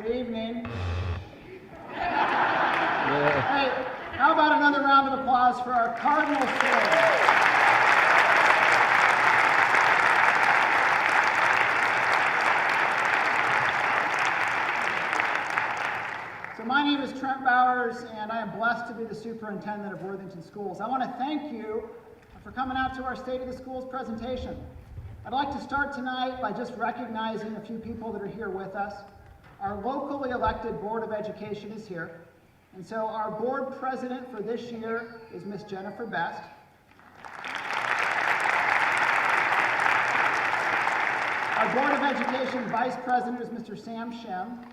Good evening. Yeah. Hey, how about another round of applause for our Cardinal swing? So my name is Trent Bowers, and I am blessed to be the superintendent of Worthington Schools. I want to thank you for coming out to our State of the Schools presentation. I'd like to start tonight by just recognizing a few people that are here with us. Our locally elected Board of Education is here, and so our board president for this year is Miss Jennifer Best. Our Board of Education vice president is Mr. Sam Shem.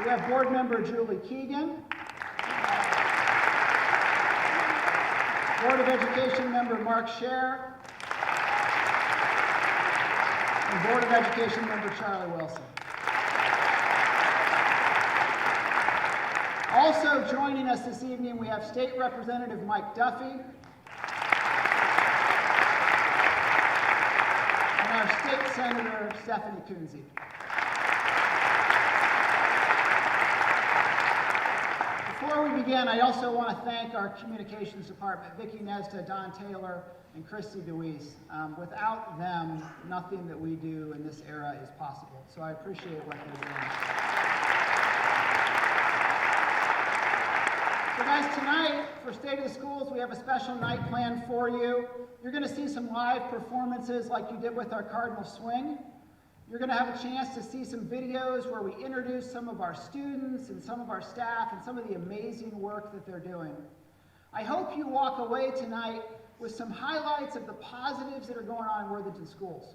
We have board member Julie Keegan. Board of Education member Mark Scher. And Board of Education member Charlie Wilson. Also joining us this evening, we have State Representative Mike Duffy and our State Senator Stephanie Kunze. Before we begin, I also want to thank our communications department, Vicki Nesda, Don Taylor, and Christy DeWeese. Without them, nothing that we do in this era is possible. So I appreciate what they're doing. So guys, tonight for State of the Schools, we have a special night planned for you. You're going to see some live performances like you did with our Cardinal Swing. You're going to have a chance to see some videos where we introduce some of our students and some of our staff and some of the amazing work that they're doing. I hope you walk away tonight with some highlights of the positives that are going on in Worthington Schools.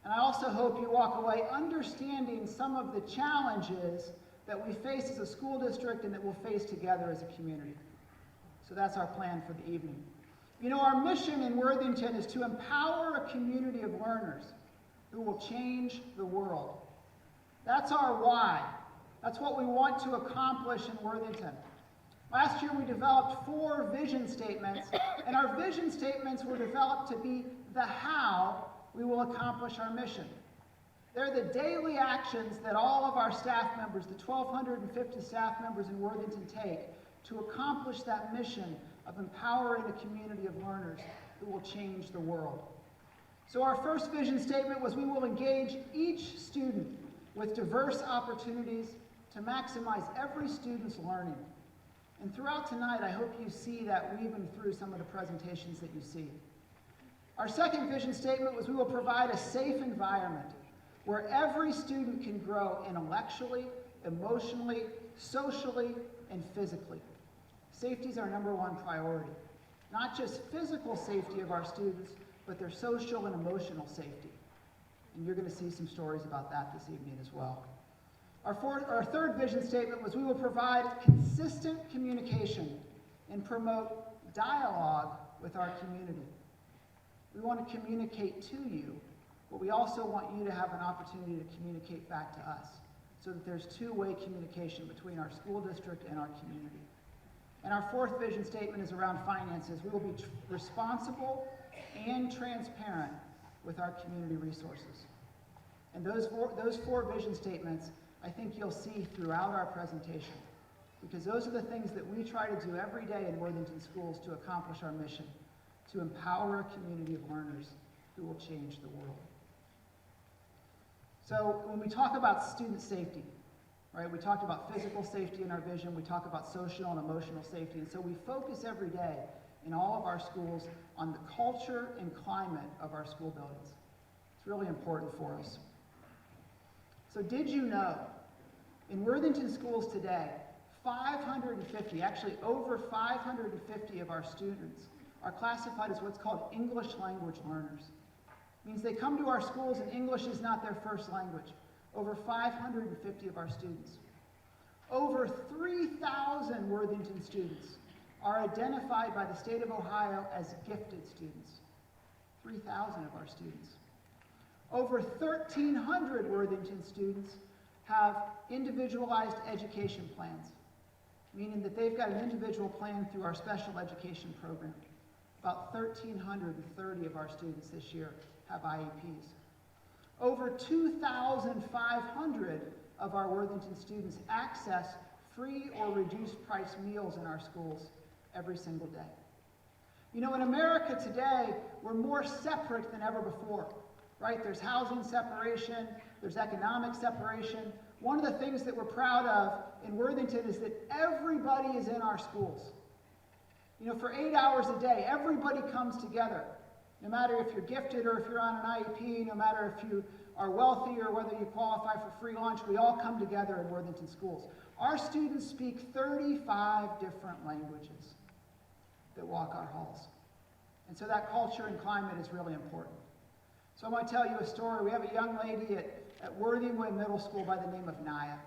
And I also hope you walk away understanding some of the challenges that we face as a school district and that we'll face together as a community. So that's our plan for the evening. You know, our mission in Worthington is to empower a community of learners who will change the world. That's our why. That's what we want to accomplish in Worthington. Last year we developed 4 vision statements, and our vision statements were developed to be the how we will accomplish our mission. They're the daily actions that all of our staff members, the 1,250 staff members in Worthington, take to accomplish that mission of empowering a community of learners who will change the world. So our first vision statement was we will engage each student with diverse opportunities to maximize every student's learning. And throughout tonight, I hope you see that weaving through some of the presentations that you see. Our second vision statement was we will provide a safe environment where every student can grow intellectually, emotionally, socially, and physically. Safety is our #1 priority. Not just physical safety of our students, but their social and emotional safety. And you're going to see some stories about that this evening as well. Our third vision statement was we will provide consistent communication and promote dialogue with our community. We want to communicate to you, but we also want you to have an opportunity to communicate back to us so that there's two-way communication between our school district and our community. And our fourth vision statement is around finances. We will be responsible and transparent with our community resources. And those four vision statements, I think you'll see throughout our presentation, because those are the things that we try to do every day in Worthington Schools to accomplish our mission, to empower a community of learners who will change the world. So when we talk about student safety, right, we talked about physical safety in our vision, we talk about social and emotional safety, and so we focus every day in all of our schools on the culture and climate of our school buildings. It's really important for us. So did you know, in Worthington Schools today, 550, actually over 550 of our students are classified as what's called English language learners. It means they come to our schools and English is not their first language. Over 550 of our students. Over 3,000 Worthington students are identified by the state of Ohio as gifted students. 3,000 of our students. Over 1,300 Worthington students have individualized education plans, meaning that they've got an individual plan through our special education program. About 1,330 of our students this year have IEPs. Over 2,500 of our Worthington students access free or reduced price meals in our schools every single day. You know, in America today, we're more separate than ever before, right? There's housing separation, there's economic separation. One of the things that we're proud of in Worthington is that everybody is in our schools. You know, for 8 hours a day, everybody comes together. No matter if you're gifted or if you're on an IEP, no matter if you are wealthy or whether you qualify for free lunch, we all come together in Worthington schools. Our students speak 35 different languages that walk our halls. And so that culture and climate is really important. So I'm going to tell you a story. We have a young lady at Worthington Middle School by the name of Naya.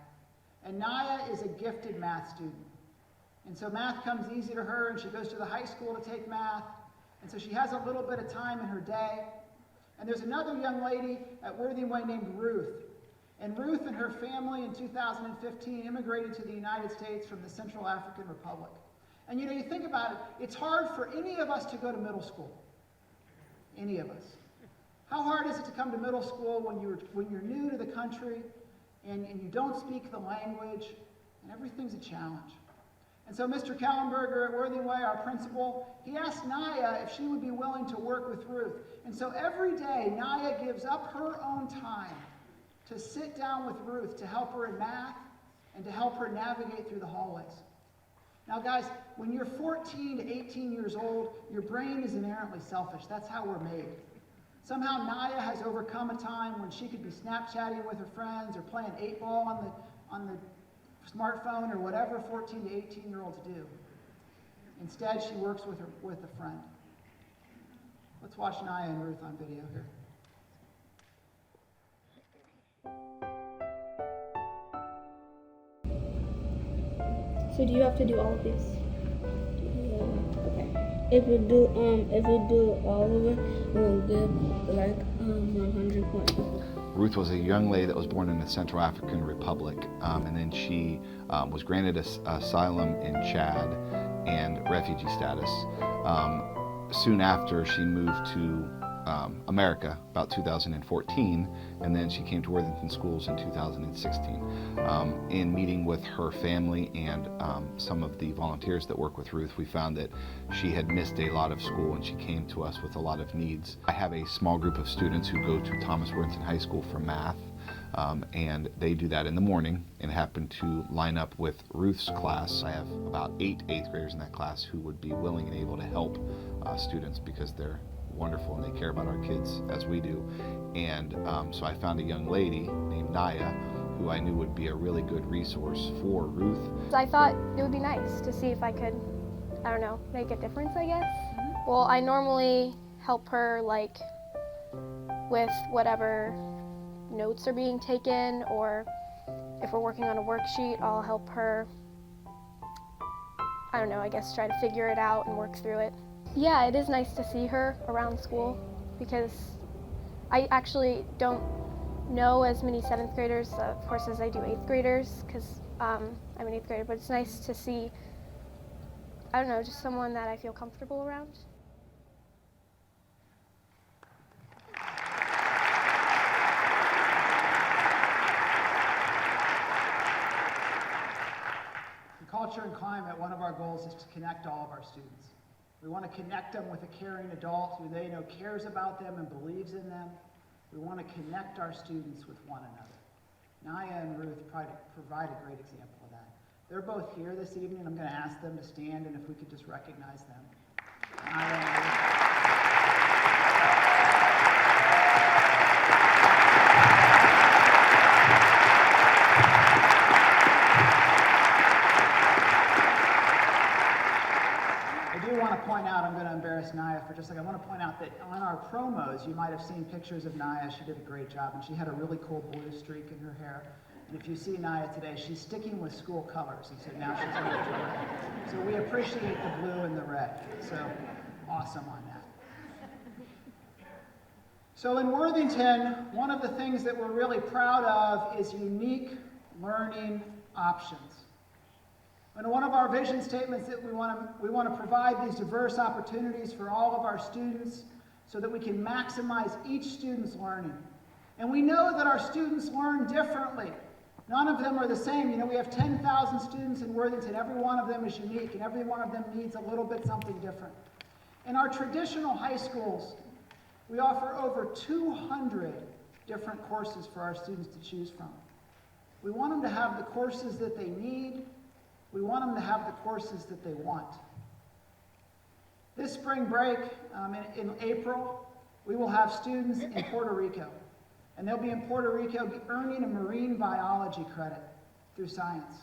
And Naya is a gifted math student. And so math comes easy to her, and she goes to the high school to take math. And so she has a little bit of time in her day. And there's another young lady at Worthington named Ruth. And Ruth and her family in 2015 immigrated to the United States from the Central African Republic. And you know, you think about it, it's hard for any of us to go to middle school. Any of us. How hard is it to come to middle school when you're new to the country and you don't speak the language and everything's a challenge? And so Mr. Kallenberger at Worthington, our principal, he asked Naya if she would be willing to work with Ruth. And so every day, Naya gives up her own time to sit down with Ruth to help her in math and to help her navigate through the hallways. Now guys, when you're 14 to 18 years old, your brain is inherently selfish. That's how we're made. Somehow Naya has overcome a time when she could be Snapchatting with her friends or playing 8-ball on the smartphone or whatever 14 to 18-year-olds do. Instead, she works with a friend. Let's watch Naya and Ruth on video here. So do you have to do all of these? Yeah. Okay. If we do all of it, we'll get like 100 points. Ruth was a young lady that was born in the Central African Republic, and then she was granted asylum in Chad and refugee status. Soon after, she moved to America, about 2014, and then she came to Worthington Schools in 2016. In meeting with her family and some of the volunteers that work with Ruth, we found that she had missed a lot of school and she came to us with a lot of needs. I have a small group of students who go to Thomas Worthington High School for math, and they do that in the morning and happen to line up with Ruth's class. I have about 8 eighth graders in that class who would be willing and able to help students because they're wonderful and they care about our kids as we do. And so I found a young lady named Naya who I knew would be a really good resource for Ruth. I thought it would be nice to see if I could, I don't know, make a difference, I guess. Well, I normally help her like with whatever notes are being taken, or if we're working on a worksheet, I'll help her, I don't know, I guess try to figure it out and work through it. Yeah, it is nice to see her around school because I actually don't know as many 7th graders, of course, as I do 8th graders because I'm an 8th grader, but it's nice to see, I don't know, just someone that I feel comfortable around. In Culture and Climate, one of our goals is to connect all of our students. We want to connect them with a caring adult who they know cares about them and believes in them. We want to connect our students with one another. Naya and Ruth provide a great example of that. They're both here this evening. I'm going to ask them to stand, and if we could just recognize them. Naya and Ruth. Point out, I'm going to embarrass Naya for just a second. I want to point out that on our promos, you might have seen pictures of Naya. She did a great job, and she had a really cool blue streak in her hair. And if you see Naya today, she's sticking with school colors, and so now she's going to red. So we appreciate the blue and the red. So awesome on that. So in Worthington, one of the things that we're really proud of is unique learning options. And one of our vision statements that we want to provide these diverse opportunities for all of our students so that we can maximize each student's learning. And we know that our students learn differently. None of them are the same. You know, we have 10,000 students in Worthington. Every one of them is unique, and every one of them needs a little bit something different. In our traditional high schools, we offer over 200 different courses for our students to choose from. We want them to have the courses that they need. We want them to have the courses that they want. This spring break, in April, we will have students in Puerto Rico. And they'll be in Puerto Rico earning a marine biology credit through science.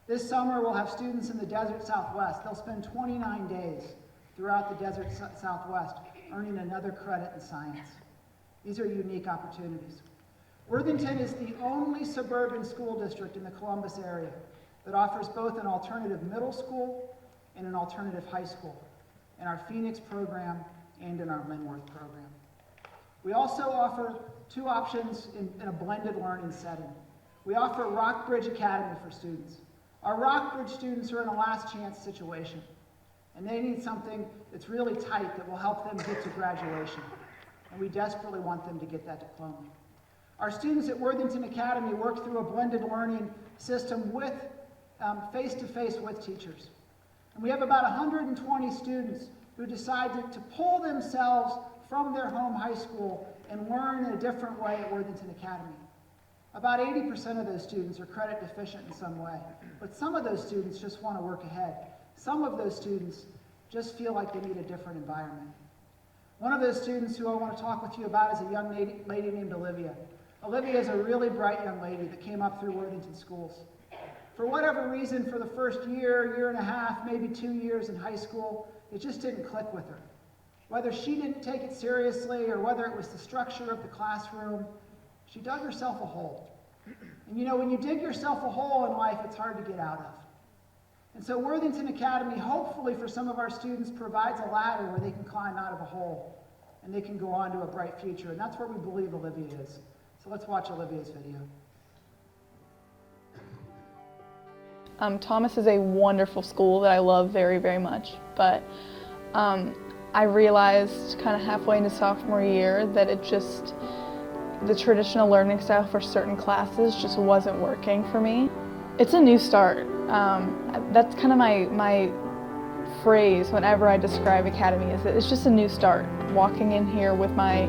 This summer, we'll have students in the desert Southwest. They'll spend 29 days throughout the desert Southwest earning another credit in science. These are unique opportunities. Worthington is the only suburban school district in the Columbus area that offers both an alternative middle school and an alternative high school in our Phoenix program and in our Linworth program. We also offer two options in a blended learning setting. We offer Rockbridge Academy for students. Our Rockbridge students are in a last chance situation, and they need something that's really tight that will help them get to graduation. And we desperately want them to get that diploma. Our students at Worthington Academy work through a blended learning system with face-to-face with teachers. And we have about 120 students who decided to pull themselves from their home high school and learn in a different way at Worthington Academy. About 80% of those students are credit deficient in some way, but some of those students just want to work ahead. Some of those students just feel like they need a different environment. One of those students who I want to talk with you about is a young lady named Olivia. Olivia is a really bright young lady that came up through Worthington schools. For whatever reason, for the first year, year and a half, maybe 2 years in high school, it just didn't click with her. Whether she didn't take it seriously or whether it was the structure of the classroom, she dug herself a hole. And you know, when you dig yourself a hole in life, it's hard to get out of. And so Worthington Academy, hopefully for some of our students, provides a ladder where they can climb out of a hole and they can go on to a bright future. And that's where we believe Olivia is. So let's watch Olivia's video. Thomas is a wonderful school that I love very, very much, but I realized kind of halfway into sophomore year that the traditional learning style for certain classes just wasn't working for me. It's a new start. That's kind of my phrase whenever I describe Academy, is that it's just a new start. Walking in here with my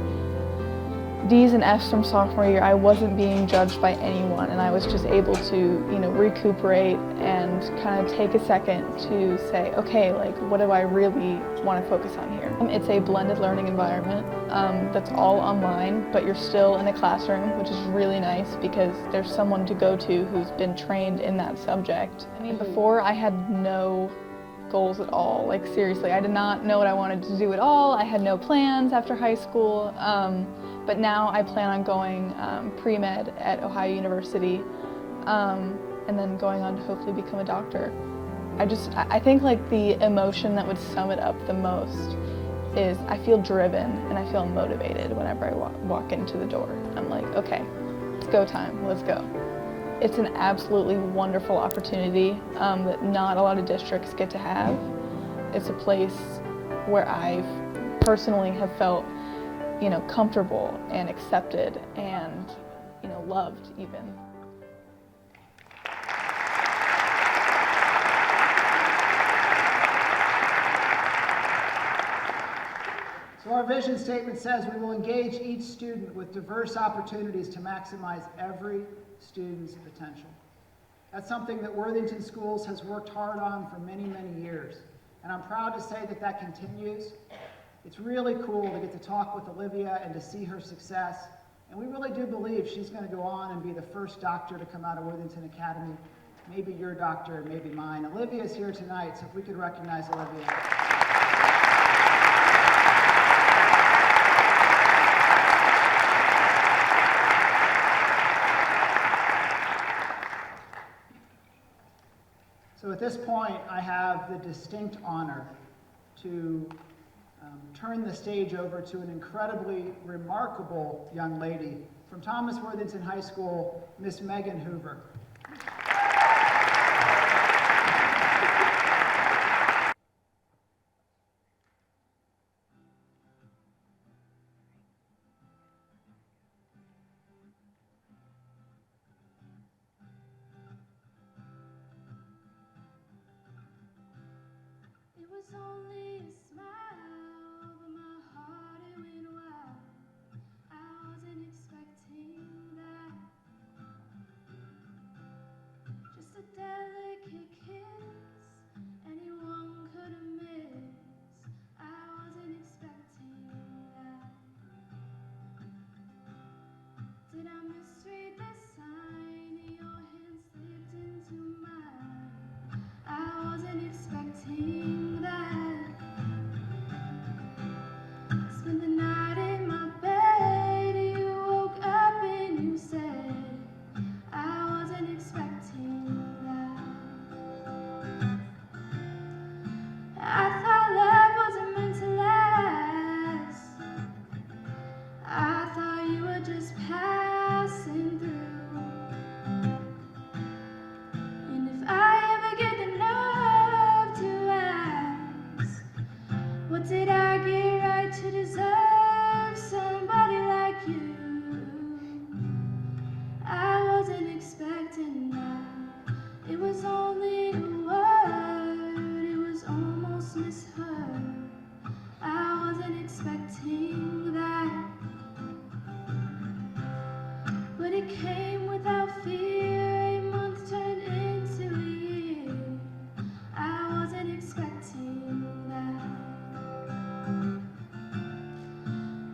D's and F's from sophomore year, I wasn't being judged by anyone, and I was just able to, recuperate and kind of take a second to say, okay, like, what do I really want to focus on here? It's a blended learning environment that's all online, but you're still in a classroom, which is really nice because there's someone to go to who's been trained in that subject. I mean, before I had no goals at all, like seriously, I did not know what I wanted to do at all. I had no plans after high school. But now I plan on going pre-med at Ohio University and then going on to hopefully become a doctor. I think like the emotion that would sum it up the most is I feel driven and I feel motivated whenever I walk into the door. I'm like, okay, it's go time, let's go. It's an absolutely wonderful opportunity that not a lot of districts get to have. It's a place where I personally have felt comfortable and accepted and, loved even. So our vision statement says we will engage each student with diverse opportunities to maximize every student's potential. That's something that Worthington Schools has worked hard on for many, many years. And I'm proud to say that continues. It's really cool to get to talk with Olivia and to see her success. And we really do believe she's going to go on and be the first doctor to come out of Worthington Academy. Maybe your doctor, maybe mine. Olivia is here tonight, so if we could recognize Olivia. So at this point, I have the distinct honor to turn the stage over to an incredibly remarkable young lady from Thomas Worthington High School, Miss Megan Hoover. was only a smile, but my heart it went wild. I wasn't expecting that. Just a delicate kiss, anyone could have missed. I wasn't expecting that. Did I misread the sign? Your hand slipped into mine. I wasn't expecting that. Spent the night in my bed. You woke up and you said, I wasn't expecting that. I thought love wasn't meant to last. I thought you were just passing through. And if I ever get the nerve to ask, what did I get right to deserve somebody like you? I wasn't expecting that. It was only a word, it was almost misheard. I wasn't expecting that. But it came without fear. A month turned into a year. I wasn't expecting that.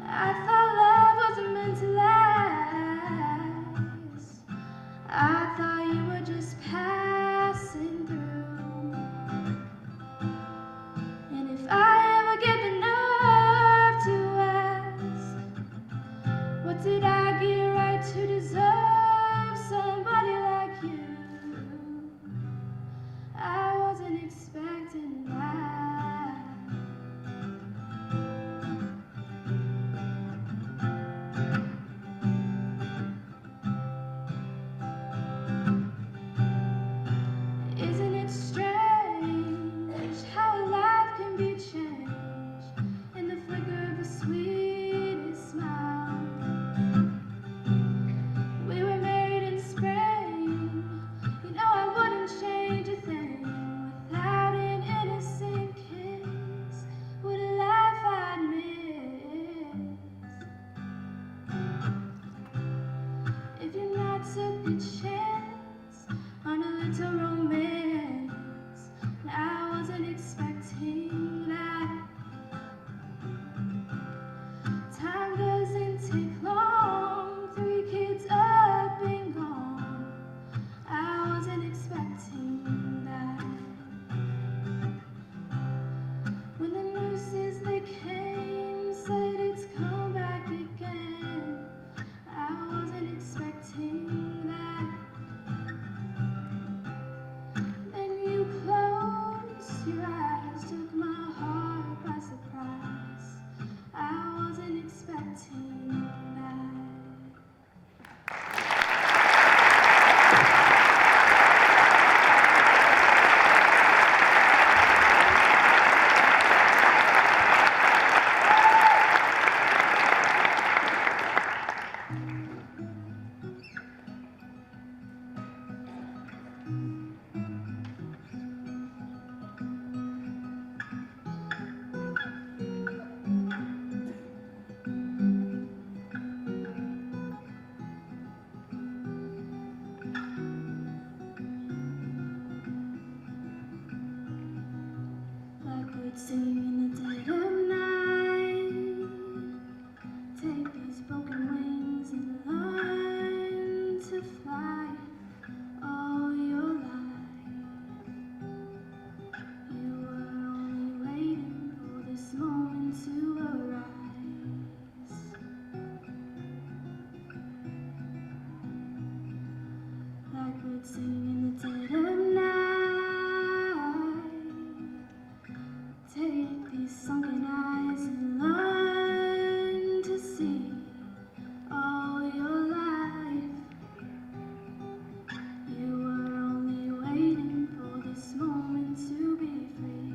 I thought love wasn't meant to last. I thought you were just passing through. And if I ever get the nerve to ask, what did I get right to deserve somebody like you? I wasn't expecting that. Isn't it strange how a life can be changed in the flicker of the sweetest smile? We were married in spring. You know I wouldn't change a thing without an innocent kiss. What a life I'd miss if you not took a chance on a little romance. And I wasn't expecting that. Time doesn't take long. 3 kids up and gone. I wasn't expecting that. When the nurses they came said it's come back again, I wasn't expecting that. Then you closed your eyes, took my heart by surprise. I wasn't expecting that. Blackbirds singing in the dead of night. Take these broken wings and learn to fly all your life. You were only waiting for this moment to arise. Blackbirds singing in the dead of night. Take these sunken eyes and learn to see all your life. You were only waiting for this moment to be free.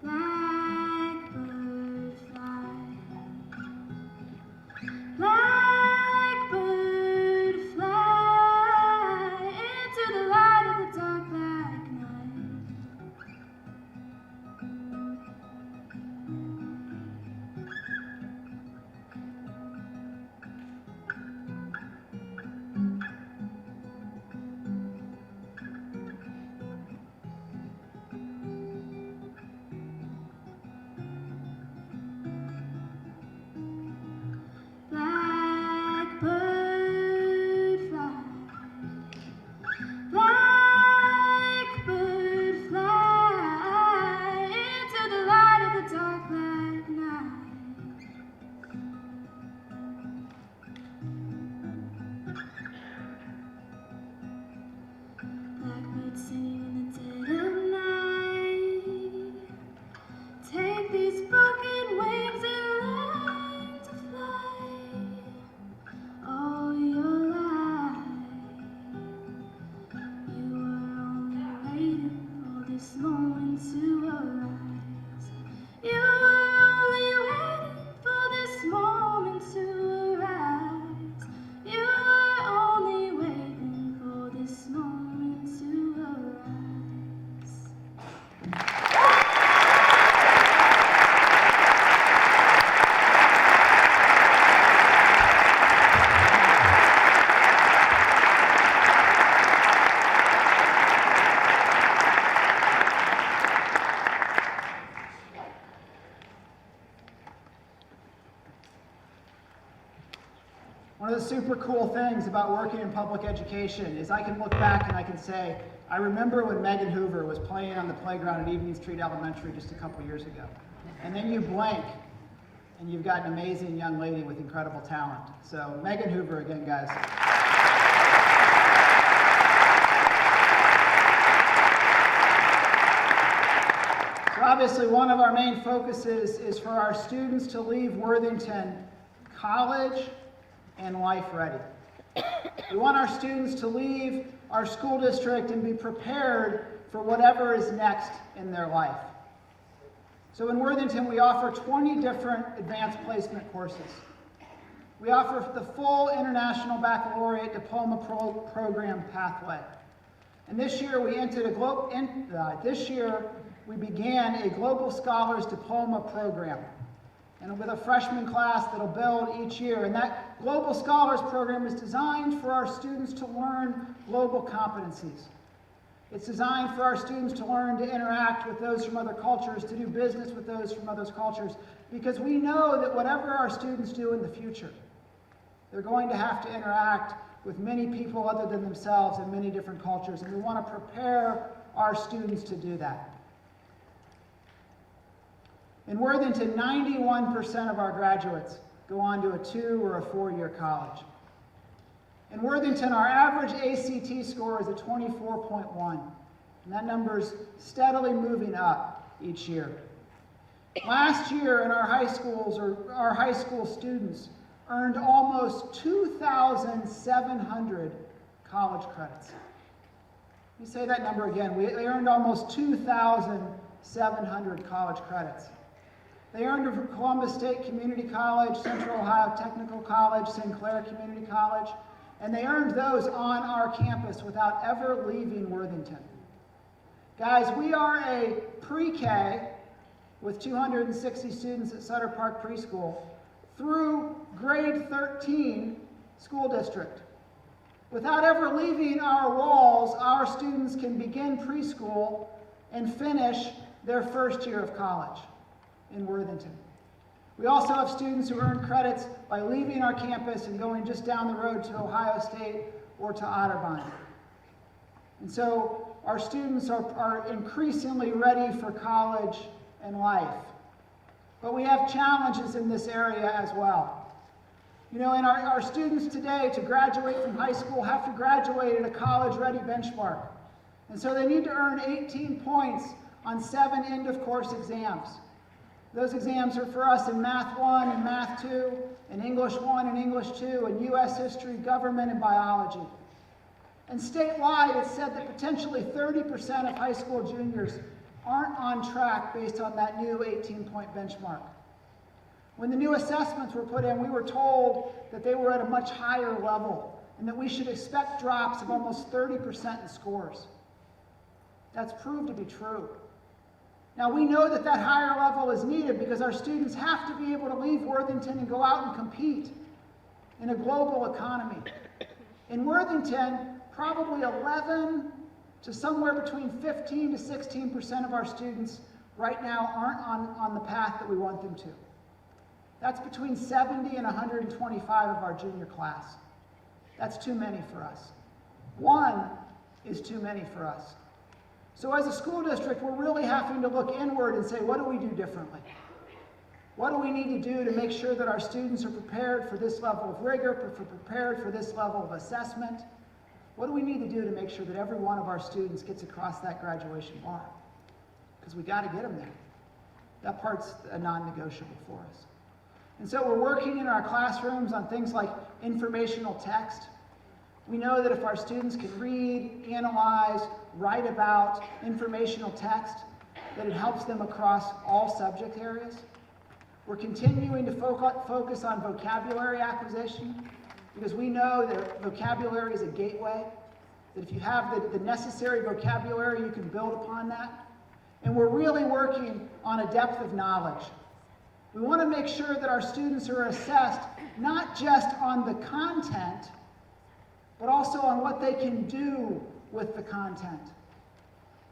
Blackbird fly. Blackbird fly into One of the super cool things about working in public education is I can look back and I can say, I remember when Megan Hoover was playing on the playground at Evening Street Elementary just a couple years ago. And then you blink and you've got an amazing young lady with incredible talent. So Megan Hoover again, guys. So obviously one of our main focuses is for our students to leave Worthington college and life ready. We want our students to leave our school district and be prepared for whatever is next in their life. So in Worthington, we offer 20 different advanced placement courses. We offer the full International Baccalaureate Diploma Program pathway. And this year we began a Global Scholars Diploma program, and with a freshman class that'll build each year. And that Global Scholars program is designed for our students to learn global competencies. It's designed for our students to learn to interact with those from other cultures, to do business with those from other cultures, because we know that whatever our students do in the future, they're going to have to interact with many people other than themselves in many different cultures, and we want to prepare our students to do that. In Worthington, 91% of our graduates go on to a 2- or a 4-year college. In Worthington, our average ACT score is a 24.1, and that number's steadily moving up each year. Last year in our high schools, our high school students earned almost 2,700 college credits. Let me say that number again. They earned almost 2,700 college credits. They earned from Columbus State Community College, Central Ohio Technical College, Sinclair Community College, and they earned those on our campus without ever leaving Worthington. Guys, we are a pre-K with 260 students at Sutter Park Preschool through grade 13 school district. Without ever leaving our walls, our students can begin preschool and finish their first year of college in Worthington. We also have students who earn credits by leaving our campus and going just down the road to Ohio State or to Otterbein. And so our students are increasingly ready for college and life. But we have challenges in this area as well. You know, and our students today, to graduate from high school, have to graduate at a college-ready benchmark. And so they need to earn 18 points on 7 end-of-course exams. Those exams are for us in Math 1 and Math 2, in English 1 and English 2, in U.S. history, government, and biology. And statewide, it's said that potentially 30% of high school juniors aren't on track based on that new 18-point benchmark. When the new assessments were put in, we were told that they were at a much higher level and that we should expect drops of almost 30% in scores. That's proved to be true. Now, we know that that higher level is needed because our students have to be able to leave Worthington and go out and compete in a global economy. In Worthington, probably 11 to somewhere between 15 to 16% of our students right now aren't on the path that we want them to. That's between 70 and 125 of our junior class. That's too many for us. 1 is too many for us. So as a school district, we're really having to look inward and say, what do we do differently? What do we need to do to make sure that our students are prepared for this level of rigor, prepared for this level of assessment? What do we need to do to make sure that every one of our students gets across that graduation bar? Because we got to get them there. That part's a non-negotiable for us. And so we're working in our classrooms on things like informational text. We know that if our students can read, analyze, write about informational text, that it helps them across all subject areas. We're continuing to focus on vocabulary acquisition because we know that vocabulary is a gateway, that if you have the necessary vocabulary, you can build upon that. And we're really working on a depth of knowledge. We want to make sure that our students are assessed not just on the content, but also on what they can do with the content.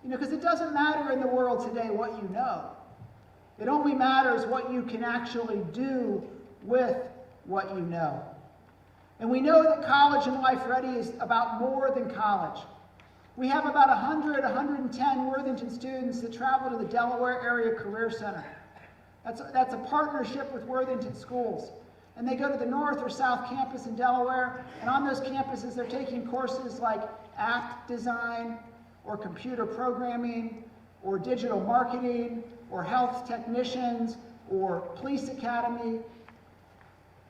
You know, because it doesn't matter in the world today what you know. It only matters what you can actually do with what you know. And we know that College and Life Ready is about more than college. We have about 110 Worthington students that travel to the Delaware Area Career Center. That's a partnership with Worthington schools. And they go to the North or South Campus in Delaware, and on those campuses they're taking courses like app design, or computer programming, or digital marketing, or health technicians, or police academy.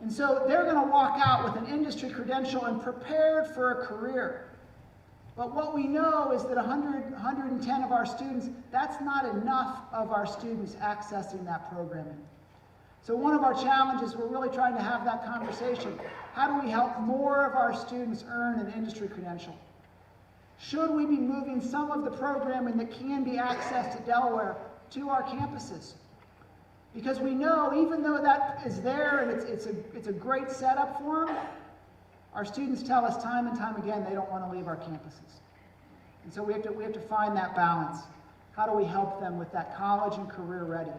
And so they're going to walk out with an industry credential and prepared for a career. But what we know is that 110 of our students, that's not enough of our students accessing that programming. So one of our challenges, we're really trying to have that conversation. How do we help more of our students earn an industry credential? Should we be moving some of the programming that can be accessed at Delaware to our campuses? Because we know, even though that is there and it's a great setup for them, our students tell us time and time again they don't want to leave our campuses. And so we have to find that balance. How do we help them with that college and career ready?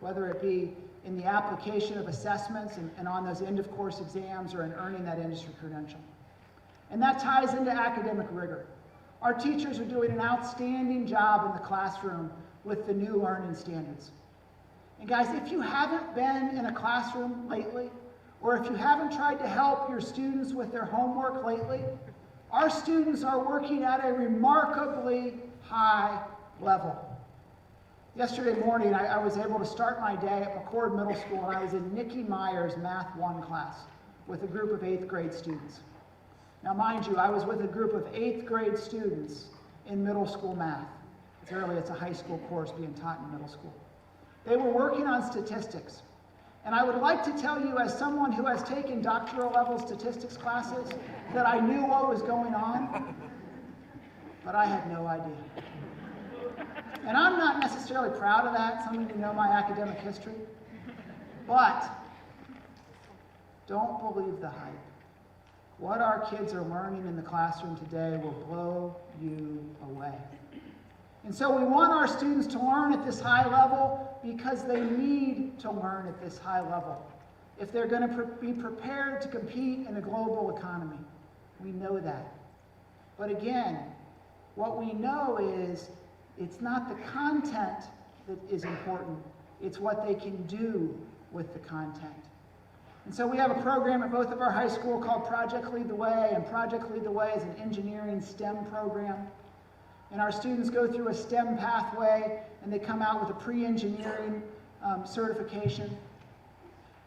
Whether it be in the application of assessments and on those end of course exams, or in earning that industry credential. And that ties into academic rigor. Our teachers are doing an outstanding job in the classroom with the new learning standards. And guys, if you haven't been in a classroom lately, or if you haven't tried to help your students with their homework lately, our students are working at a remarkably high level. Yesterday morning, I was able to start my day at McCord Middle School, and I was in Nikki Meyer's Math 1 class with a group of 8th grade students. Now, mind you, I was with a group of 8th grade students in middle school math. Clearly, it's a high school course being taught in middle school. They were working on statistics. And I would like to tell you, as someone who has taken doctoral level statistics classes, that I knew what was going on, but I had no idea. And I'm not necessarily proud of that. Some of you know my academic history. But don't believe the hype. What our kids are learning in the classroom today will blow you away. And so we want our students to learn at this high level because they need to learn at this high level if they're going to be prepared to compete in a global economy. We know that. But again, what we know is it's not the content that is important, it's what they can do with the content. And so we have a program at both of our high school called Project Lead the Way, and Project Lead the Way is an engineering STEM program. And our students go through a STEM pathway, and they come out with a pre-engineering certification.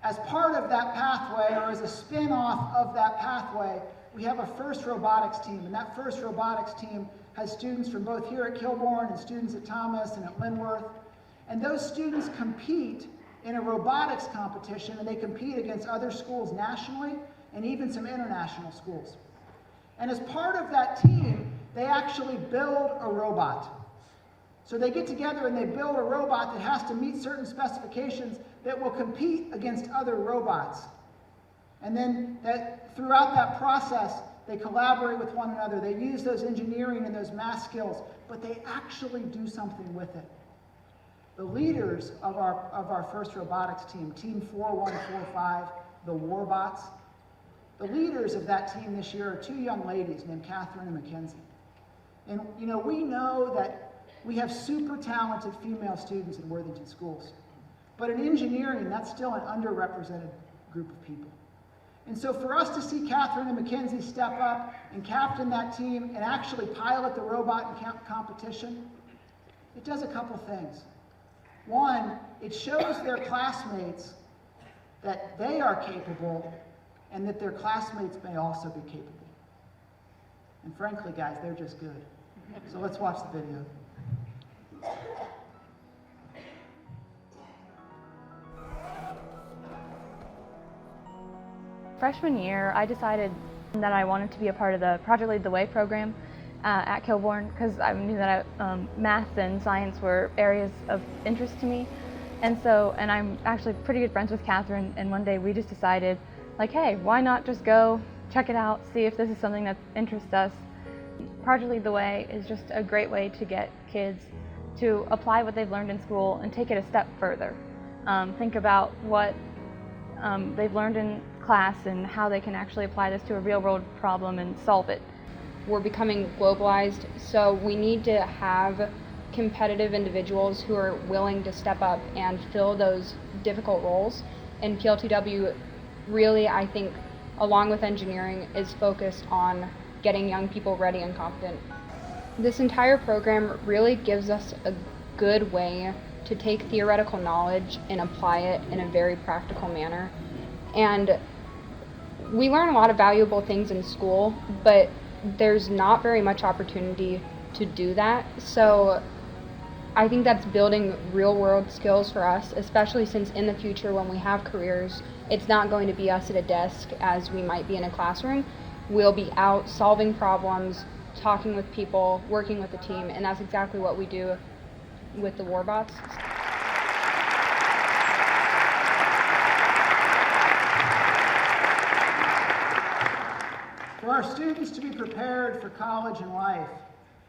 As part of that pathway, or as a spin-off of that pathway, we have a FIRST robotics team, and that FIRST robotics team has students from both here at Kilbourne and students at Thomas and at Linworth. And those students compete in a robotics competition, and they compete against other schools nationally and even some international schools. And as part of that team, they actually build a robot. So they get together and they build a robot that has to meet certain specifications that will compete against other robots. And then throughout that process, they collaborate with one another. They use those engineering and those math skills, but they actually do something with it. The leaders of our FIRST robotics team, Team 4145, the Warbots, the leaders of that team this year are two young ladies named Catherine and Mackenzie. And you know, we know that we have super talented female students in Worthington schools. But in engineering, that's still an underrepresented group of people. And so for us to see Catherine and Mackenzie step up and captain that team and actually pilot the robot in competition, it does a couple things. One, it shows their classmates that they are capable and that their classmates may also be capable. And frankly, guys, they're just good. So let's watch the video. Freshman year, I decided that I wanted to be a part of the Project Lead the Way program at Kilbourne because I knew that math and science were areas of interest to me. And I'm actually pretty good friends with Catherine, and one day we just decided, like, hey, why not just go check it out, see if this is something that interests us. Project Lead the Way is just a great way to get kids to apply what they've learned in school and take it a step further. Think about what they've learned in class and how they can actually apply this to a real world problem and solve it. We're becoming globalized, so we need to have competitive individuals who are willing to step up and fill those difficult roles. And PLTW really, I think, along with engineering, is focused on getting young people ready and confident. This entire program really gives us a good way to take theoretical knowledge and apply it in a very practical manner. And we learn a lot of valuable things in school, but there's not very much opportunity to do that. So I think that's building real world skills for us, especially since in the future when we have careers, it's not going to be us at a desk as we might be in a classroom. We'll be out solving problems, talking with people, working with the team, and that's exactly what we do with the Warbots. For our students to be prepared for college and life,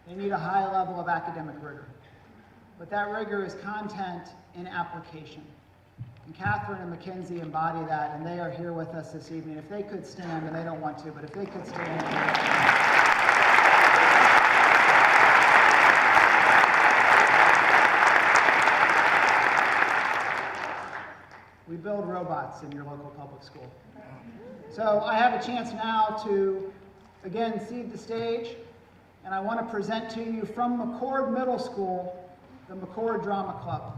they need a high level of academic rigor. But that rigor is content and application. And Catherine and Mackenzie embody that, and they are here with us this evening. If they could stand, and they don't want to, but if they could stand. We build robots in your local public school. So I have a chance now to, again, cede the stage, and I want to present to you from McCord Middle School, the McCord Drama Club.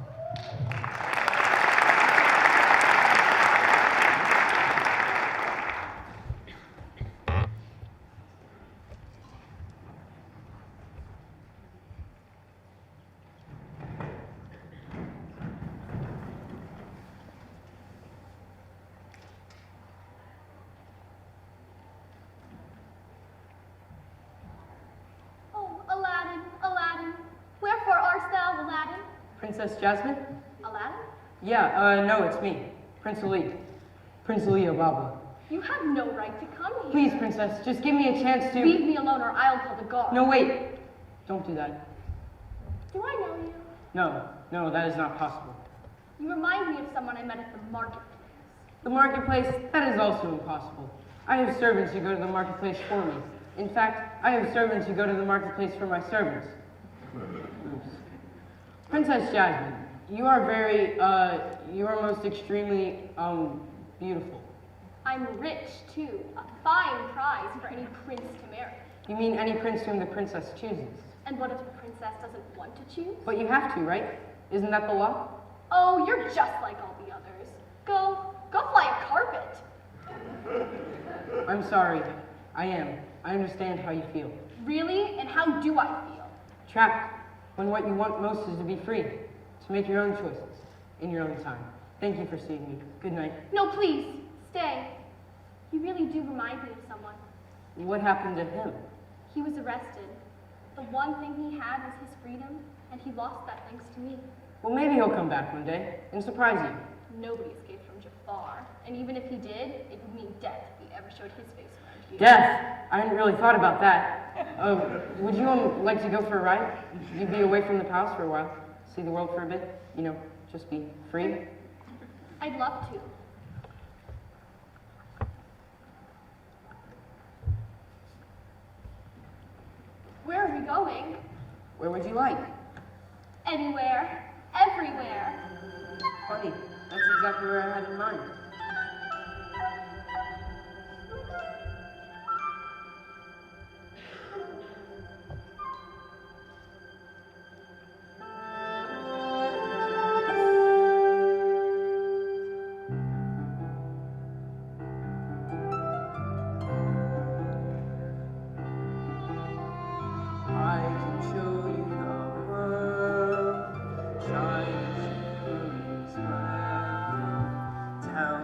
Oh, Aladdin, Aladdin, wherefore art thou, Aladdin? Princess Jasmine? Aladdin? Yeah, no, it's me. Prince Ali. Prince Ali Ababa. You have no right to come here. Please, Princess, just give me a chance to... Leave me alone or I'll call the guard. No, wait. Don't do that. Do I know you? No, that is not possible. You remind me of someone I met at the marketplace. The marketplace, that is also impossible. I have servants who go to the marketplace for me. In fact, I have servants who go to the marketplace for my servants. Oops. Princess Jasmine, you are most extremely, beautiful. I'm rich, too. A fine prize for any prince to marry. You mean any prince whom the princess chooses? And what if the princess doesn't want to choose? But you have to, right? Isn't that the law? Oh, you're just like all the others. Go fly a carpet. I'm sorry. I am. I understand how you feel. Really? And how do I feel? Trapped when what you want most is to be free, to make your own choices, in your own time. Thank you for seeing me. Good night. No, please, stay. You really do remind me of someone. What happened to him? He was arrested. The one thing he had was his freedom, and he lost that thanks to me. Well, maybe he'll come back one day and surprise you. Nobody escaped from Jafar, and even if he did, it would mean death if he ever showed his face around here. Death! I hadn't really thought about that. Would you like to go for a ride? You'd be away from the palace for a while, see the world for a bit, just be free. I'd love to. Where are we going? Where would you like? Anywhere. Everywhere. Funny, that's exactly where I had in mind. I can show you the world, shine a shimmering smile. Tell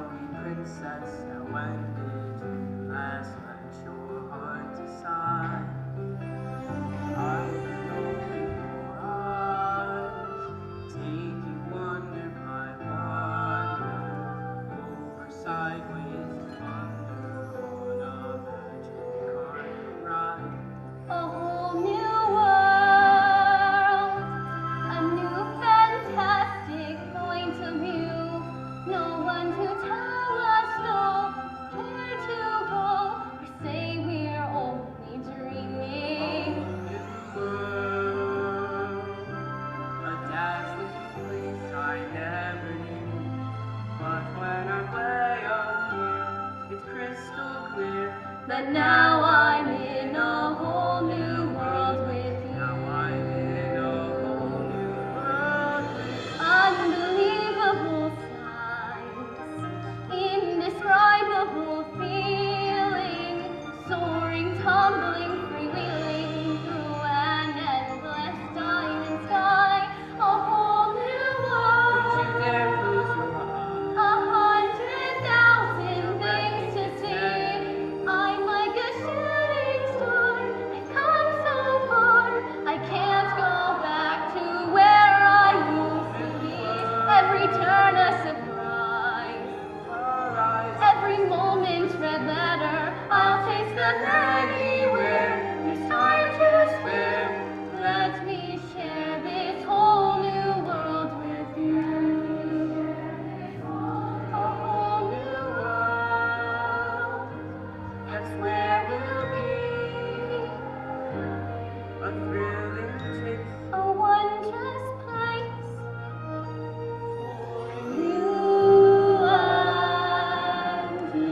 But now I'm in a whole new world with you. Unbelievable sights, indescribable feeling, soaring, tumbling, freewheeling through an endless diamond sky. A whole new world. 100,000 things to see. I'm like a shooting star. I've come so far. I can't go back to where I used to be. Every turn a surprise. Every moment red letter. I'll taste them anywhere. There's time to spare. Let me share this whole new world with you. A whole new world. That's where we'll be. A thrilling chase. A wondrous place. You and me.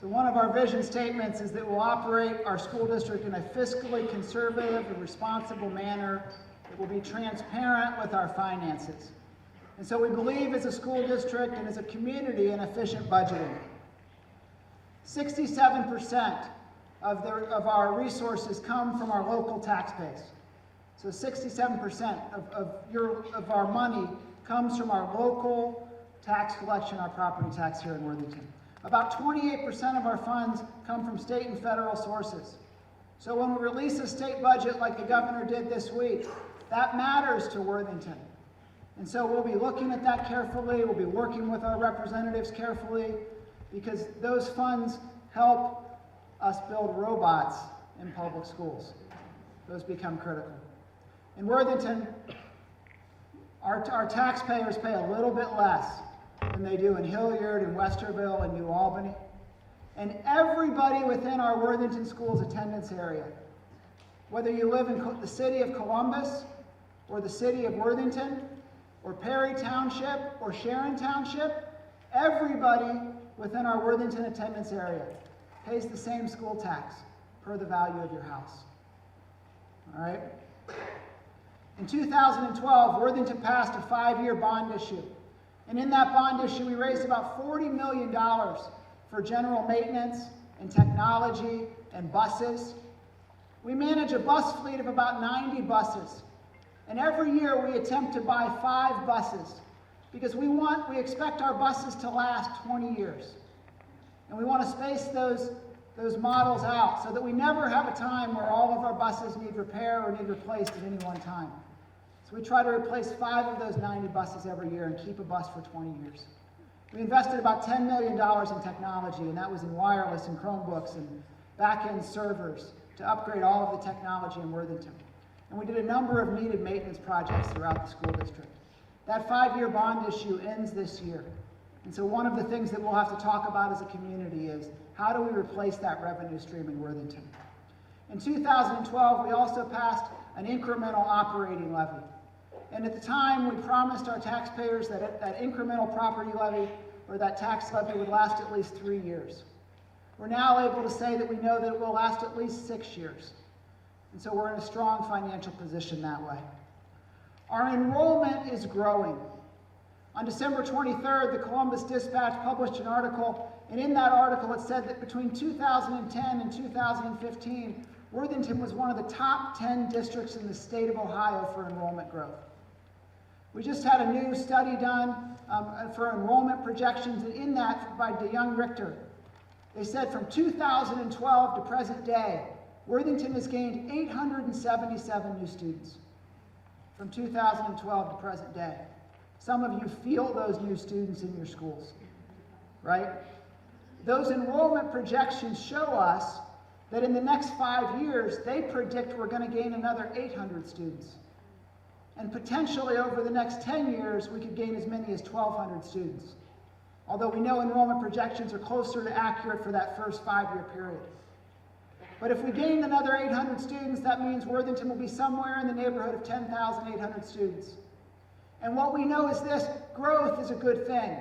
So one of our vision statements is that we'll operate our school district in a fiscally conservative and responsible manner that will be transparent with our finances. And so we believe as a school district and as a community in efficient budgeting. 67% of our resources come from our local tax base. So 67% of our money comes from our local tax collection, our property tax here in Worthington. About 28% of our funds come from state and federal sources. So when we release a state budget like the governor did this week, that matters to Worthington. And so we'll be looking at that carefully, we'll be working with our representatives carefully, because those funds help us build robots in public schools. Those become critical. In Worthington, our taxpayers pay a little bit less than they do in Hilliard and Westerville and New Albany. And everybody within our Worthington Schools attendance area, whether you live in the city of Columbus or the city of Worthington or Perry Township or Sharon Township, everybody within our Worthington attendance area pays the same school tax per the value of your house. All right? In 2012, Worthington passed a 5-year bond issue. And in that bond issue, we raised about $40 million for general maintenance and technology and buses. We manage a bus fleet of about 90 buses. And every year we attempt to buy 5 buses because we expect our buses to last 20 years. And we want to space those models out so that we never have a time where all of our buses need repair or need replaced at any one time. So we try to replace 5 of those 90 buses every year and keep a bus for 20 years. We invested about $10 million in technology, and that was in wireless and Chromebooks and back-end servers to upgrade all of the technology in Worthington. And we did a number of needed maintenance projects throughout the school district. That 5-year bond issue ends this year. And so one of the things that we'll have to talk about as a community is how do we replace that revenue stream in Worthington? In 2012, we also passed an incremental operating levy. And at the time, we promised our taxpayers that that incremental property levy or that tax levy would last at least 3 years. We're now able to say that we know that it will last at least 6 years. And so we're in a strong financial position that way. Our enrollment is growing. On December 23rd, the Columbus Dispatch published an article, and in that article it said that between 2010 and 2015, Worthington was one of the top 10 districts in the state of Ohio for enrollment growth. We just had a new study done for enrollment projections, and in that by DeYoung Richter, they said from 2012 to present day, Worthington has gained 877 new students. from 2012 to present day. Some of you feel those new students in your schools, right? Those enrollment projections show us that in the next 5 years, they predict we're going to gain another 800 students. And potentially over the next 10 years, we could gain as many as 1,200 students. Although we know enrollment projections are closer to accurate for that first 5-year period. But if we gain another 800 students, that means Worthington will be somewhere in the neighborhood of 10,800 students. And what we know is this: growth is a good thing.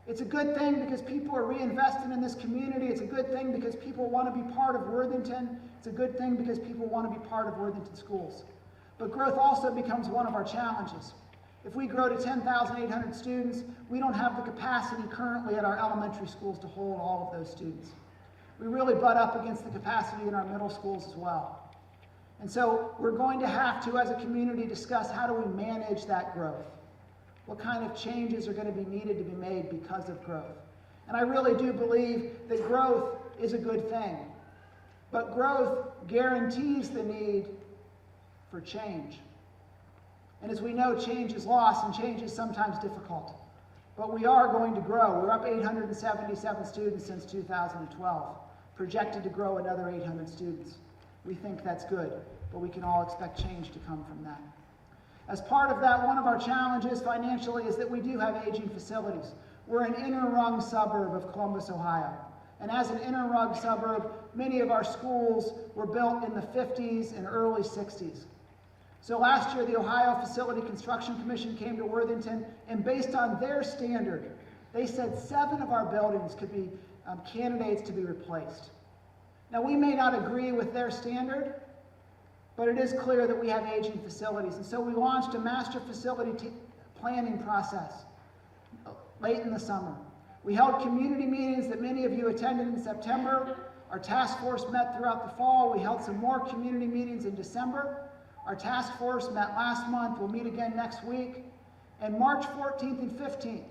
It's a good thing because people are reinvesting in this community. It's a good thing because people want to be part of Worthington. It's a good thing because people want to be part of Worthington schools. But growth also becomes one of our challenges. If we grow to 10,800 students, we don't have the capacity currently at our elementary schools to hold all of those students. We really butt up against the capacity in our middle schools as well. And so we're going to have to, as a community, discuss how do we manage that growth. What kind of changes are going to be needed to be made because of growth? And I really do believe that growth is a good thing. But growth guarantees the need for change. And as we know, change is loss and change is sometimes difficult. But we are going to grow. We're up 877 students since 2012, projected to grow another 800 students. We think that's good, but we can all expect change to come from that. As part of that, one of our challenges financially is that we do have aging facilities. We're an inner-rung suburb of Columbus, Ohio. And as an inner-rung suburb, many of our schools were built in the 50s and early 60s. So last year, the Ohio Facility Construction Commission came to Worthington, and based on their standard, they said 7 of our buildings could be candidates to be replaced. Now, we may not agree with their standard, but it is clear that we have aging facilities. And so we launched a master facility planning process late in the summer. We held community meetings that many of you attended in September. Our task force met throughout the fall. We held some more community meetings in December. Our task force met last month. We'll meet again next week. And March 14th and 15th,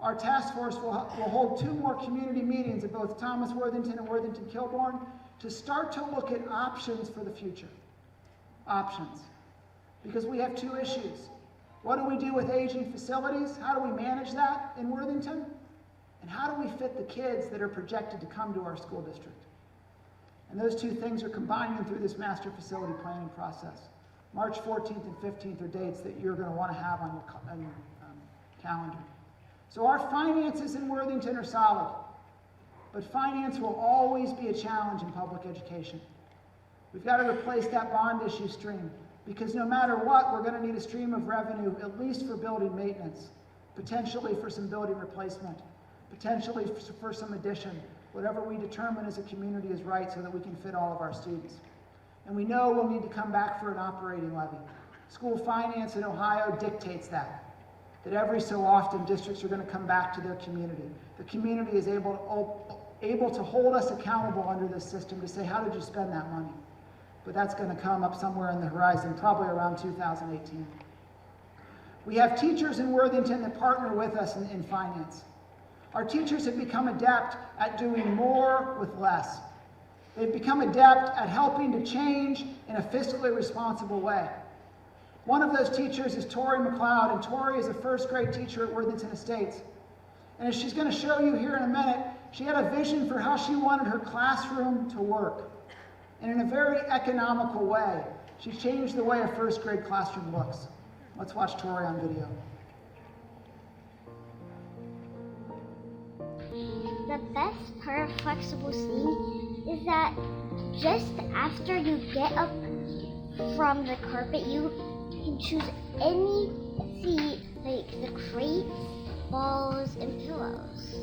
our task force will hold 2 more community meetings at both Thomas Worthington and Worthington Kilbourne to start to look at options for the future. Options. Because we have 2 issues. What do we do with aging facilities? How do we manage that in Worthington? And how do we fit the kids that are projected to come to our school district? And those 2 things are combining through this master facility planning process. March 14th and 15th are dates that you're going to want to have on your calendar. So our finances in Worthington are solid, but finance will always be a challenge in public education. We've got to replace that bond issue stream, because no matter what, we're going to need a stream of revenue, at least for building maintenance, potentially for some building replacement, potentially for some addition, whatever we determine as a community is right so that we can fit all of our students. And we know we'll need to come back for an operating levy. School finance in Ohio dictates that every so often districts are going to come back to their community. The community is able to hold us accountable under this system to say, how did you spend that money? But that's going to come up somewhere in the horizon, probably around 2018. We have teachers in Worthington that partner with us in finance. Our teachers have become adept at doing more with less. They've become adept at helping to change in a fiscally responsible way. One of those teachers is Tori McLeod, and Tori is a 1st grade teacher at Worthington Estates. And as she's going to show you here in a minute, she had a vision for how she wanted her classroom to work. And in a very economical way, she changed the way a 1st grade classroom looks. Let's watch Tori on video. The best part of flexible seating is that just after you get up from the carpet, you can choose any seat, like the crates, balls, and pillows.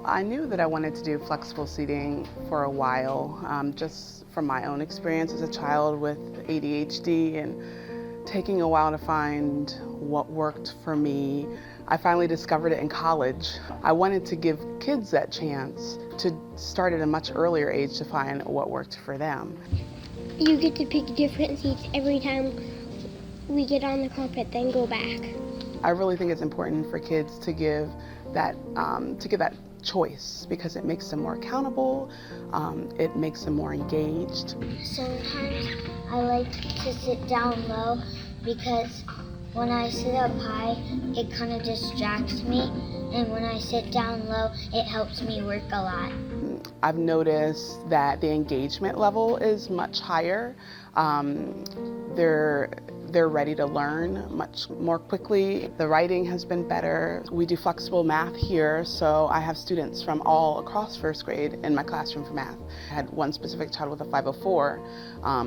I knew that I wanted to do flexible seating for a while, just from my own experience as a child with ADHD and taking a while to find what worked for me. I finally discovered it in college. I wanted to give kids that chance to start at a much earlier age to find what worked for them. You get to pick different seats every time we get on the carpet, then go back. I really think it's important for kids to give that choice, because it makes them more accountable, it makes them more engaged. Sometimes I like to sit down low because when I sit up high, it kind of distracts me, and when I sit down low, it helps me work a lot. I've noticed that the engagement level is much higher. They're ready to learn much more quickly. The writing has been better. We do flexible math here, so I have students from all across first grade in my classroom for math. I had one specific child with a 504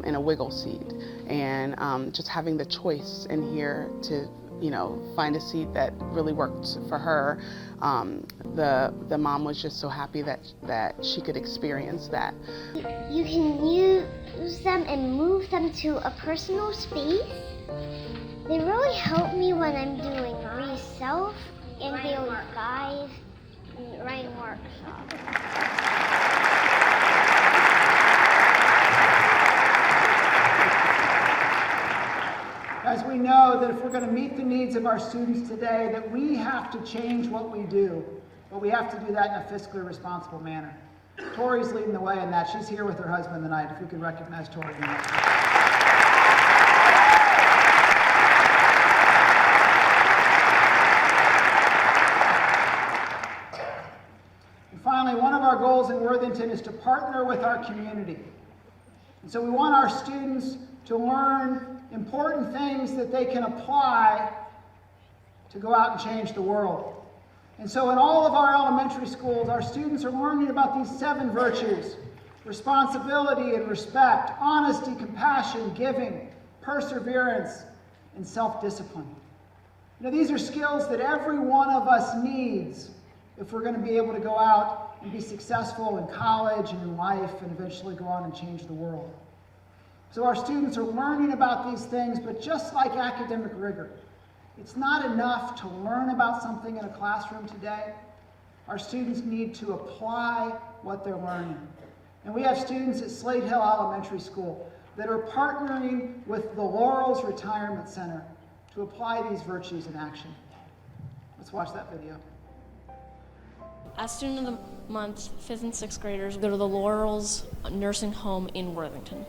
in a wiggle seat, and just having the choice in here to find a seat that really worked for her. The mom was just so happy that she could experience that. You can use them and move them to a personal space. They really help me when I'm doing re-self and daily 5 and writing workshops. As we know that if we're going to meet the needs of our students today, that we have to change what we do, but we have to do that in a fiscally responsible manner. Tori's leading the way in that. She's here with her husband tonight. If we could recognize Tori. And finally, one of our goals in Worthington is to partner with our community. And so we want our students to learn important things that they can apply to go out and change the world. And so in all of our elementary schools, our students are learning about these 7 virtues: responsibility and respect, honesty, compassion, giving, perseverance, and self-discipline. These are skills that every one of us needs if we're going to be able to go out and be successful in college and in life and eventually go on and change the world. So our students are learning about these things, but just like academic rigor, it's not enough to learn about something in a classroom today. Our students need to apply what they're learning. And we have students at Slate Hill Elementary School that are partnering with the Laurels Retirement Center to apply these virtues in action. Let's watch that video. As Student of the Month, 5th and 6th graders go to the Laurels Nursing Home in Worthington.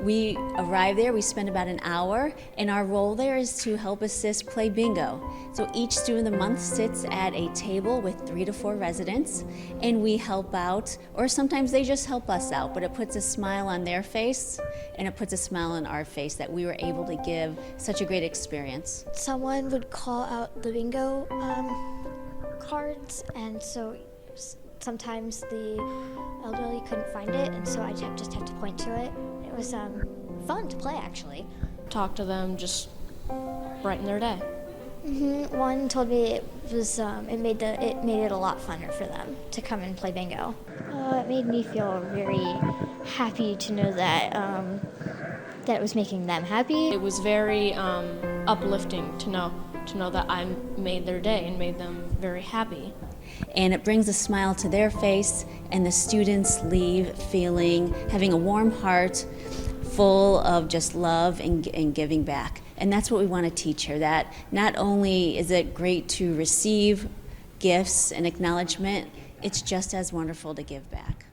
We arrive there, we spend about an hour, and our role there is to help assist play bingo. So each Student of the Month sits at a table with 3 to 4 residents, and we help out, or sometimes they just help us out, but it puts a smile on their face, and it puts a smile on our face that we were able to give such a great experience. Someone would call out the bingo cards, and so sometimes the elderly couldn't find it, and so I just have to point to it. It was fun to play, actually. Talk to them, just brighten their day. One told me it was it made it a lot funner for them to come and play bingo. It made me feel very happy to know that that it was making them happy. It was very uplifting to know that I made their day and made them very happy. And it brings a smile to their face, and the students leave having a warm heart, full of just love and giving back. And that's what we want to teach her, that not only is it great to receive gifts and acknowledgement, it's just as wonderful to give back.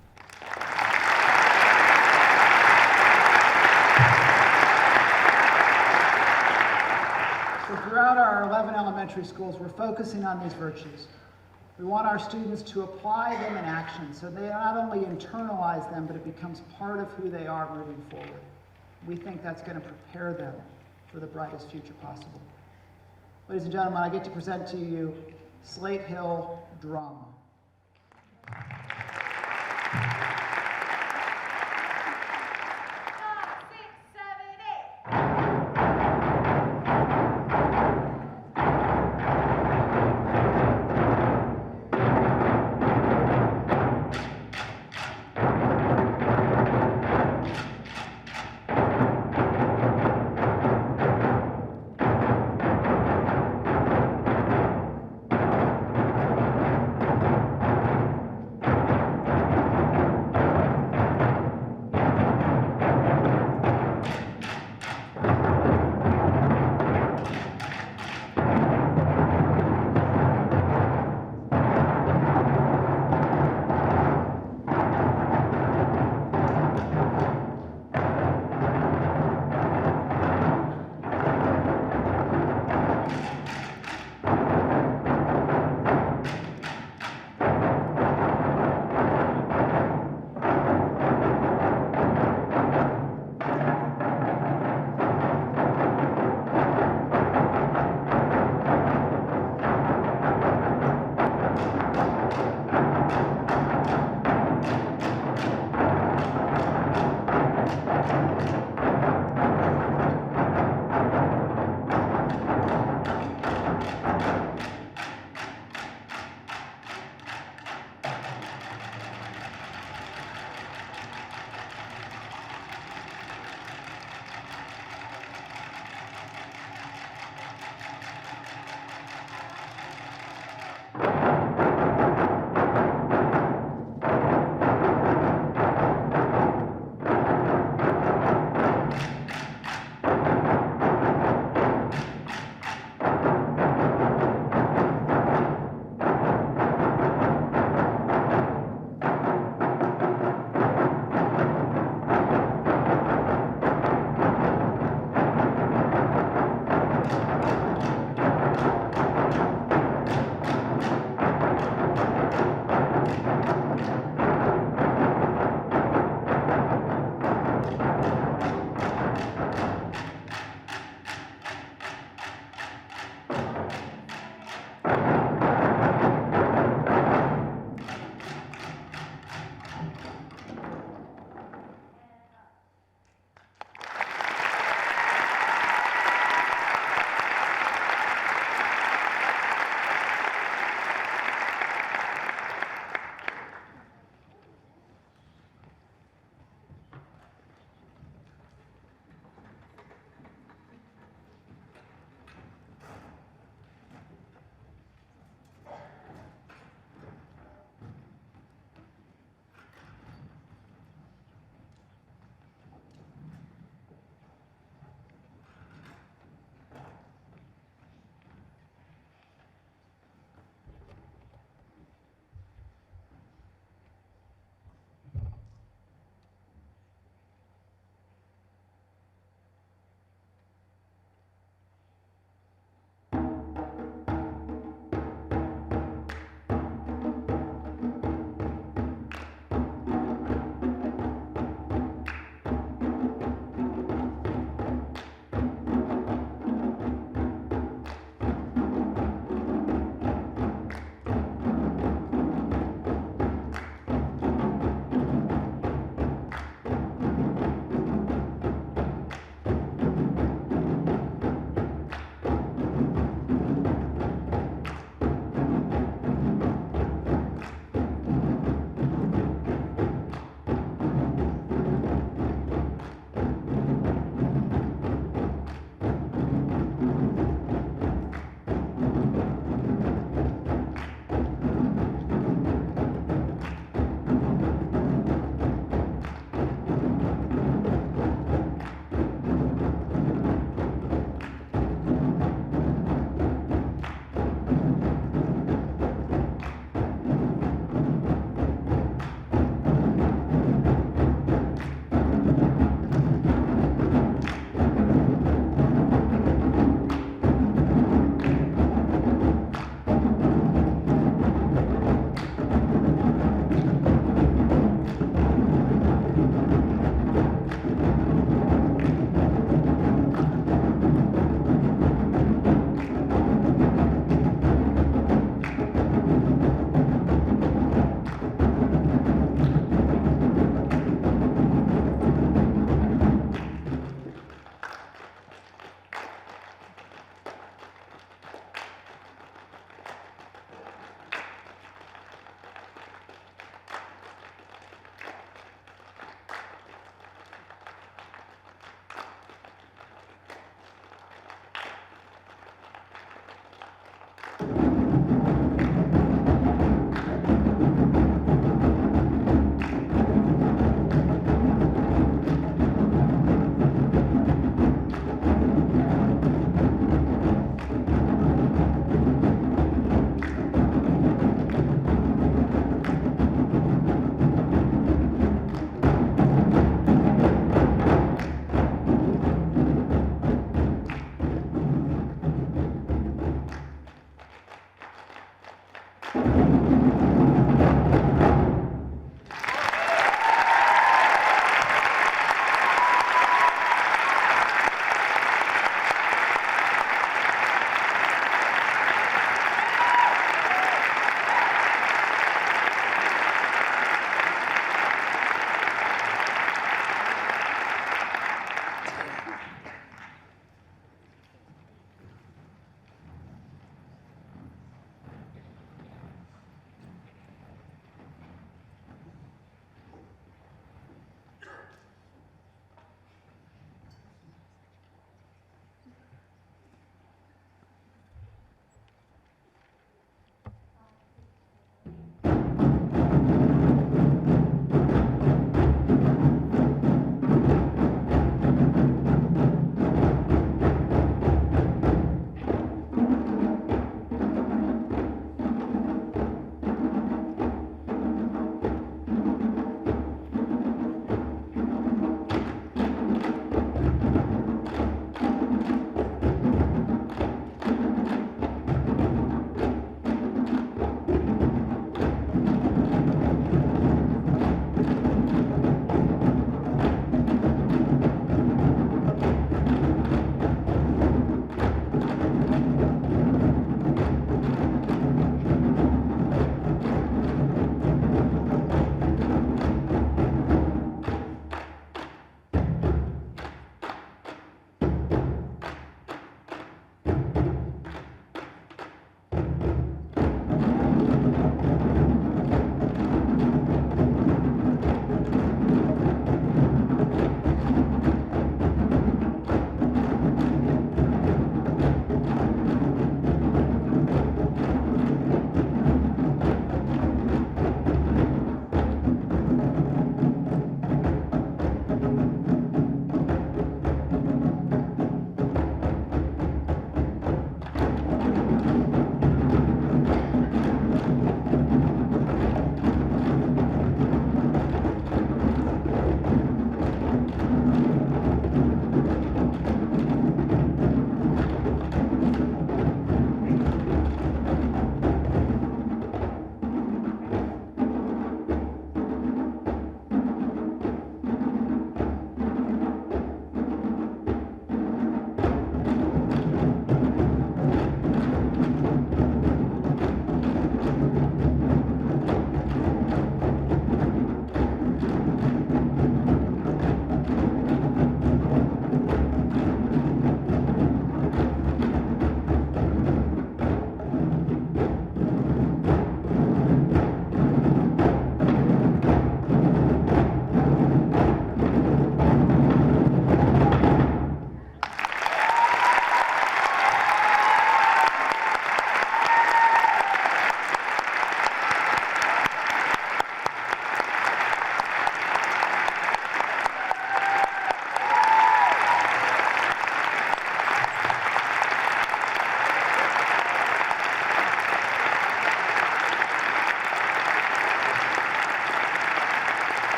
So throughout our 11 elementary schools, we're focusing on these virtues. We want our students to apply them in action so they not only internalize them, but it becomes part of who they are moving forward. We think that's going to prepare them for the brightest future possible. Ladies and gentlemen, I get to present to you Slate Hill Drama.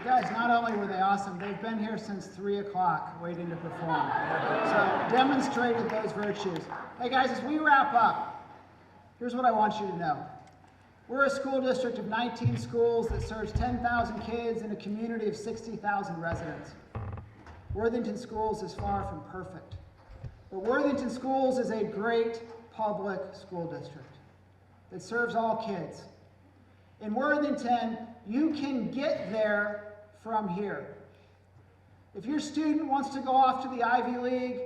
guys, not only were they awesome, they've been here since 3 o'clock waiting to perform. So demonstrated those virtues. Hey guys, as we wrap up, here's what I want you to know. We're a school district of 19 schools that serves 10,000 kids in a community of 60,000 residents. Worthington Schools is far from perfect, but Worthington Schools is a great public school district that serves all kids. In Worthington, you can get there from here. If your student wants to go off to the Ivy League,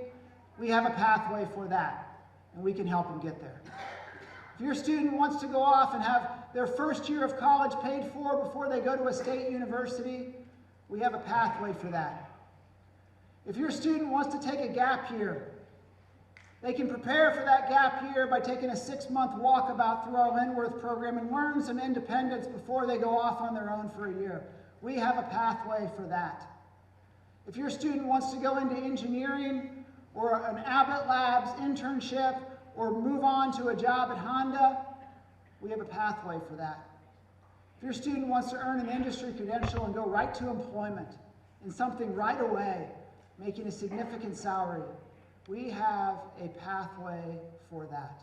we have a pathway for that, and we can help them get there. If your student wants to go off and have their first year of college paid for before they go to a state university, we have a pathway for that. If your student wants to take a gap year, they can prepare for that gap year by taking a 6-month walkabout through our Linworth program and learn some independence before they go off on their own for a year. We have a pathway for that. If your student wants to go into engineering or an Abbott Labs internship or move on to a job at Honda, we have a pathway for that. If your student wants to earn an industry credential and go right to employment in something right away, making a significant salary, We have a pathway for that.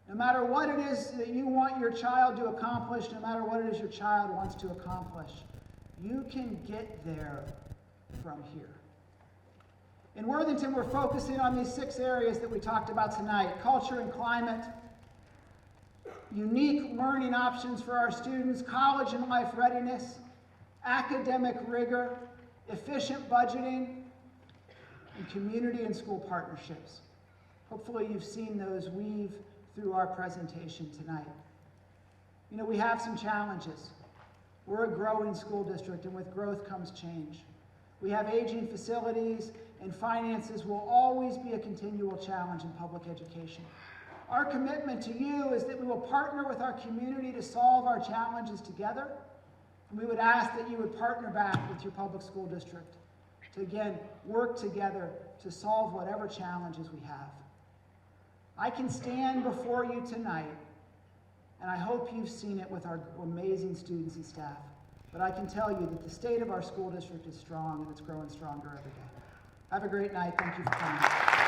No matter what it is that you want your child to accomplish, no matter what it is your child wants to accomplish, you can get there from here. In Worthington, we're focusing on these 6 areas that we talked about tonight: culture and climate, unique learning options for our students, college and life readiness, academic rigor, efficient budgeting, and community and school partnerships. Hopefully you've seen those weave through our presentation tonight. You know, we have some challenges. We're a growing school district, and with growth comes change. We have aging facilities, and finances will always be a continual challenge in public education. Our commitment to you is that we will partner with our community to solve our challenges together, and we would ask that you would partner back with your public school district to, again, work together to solve whatever challenges we have. I can stand before you tonight, and I hope you've seen it with our amazing students and staff, but I can tell you that the state of our school district is strong, and it's growing stronger every day. Have a great night. Thank you for coming.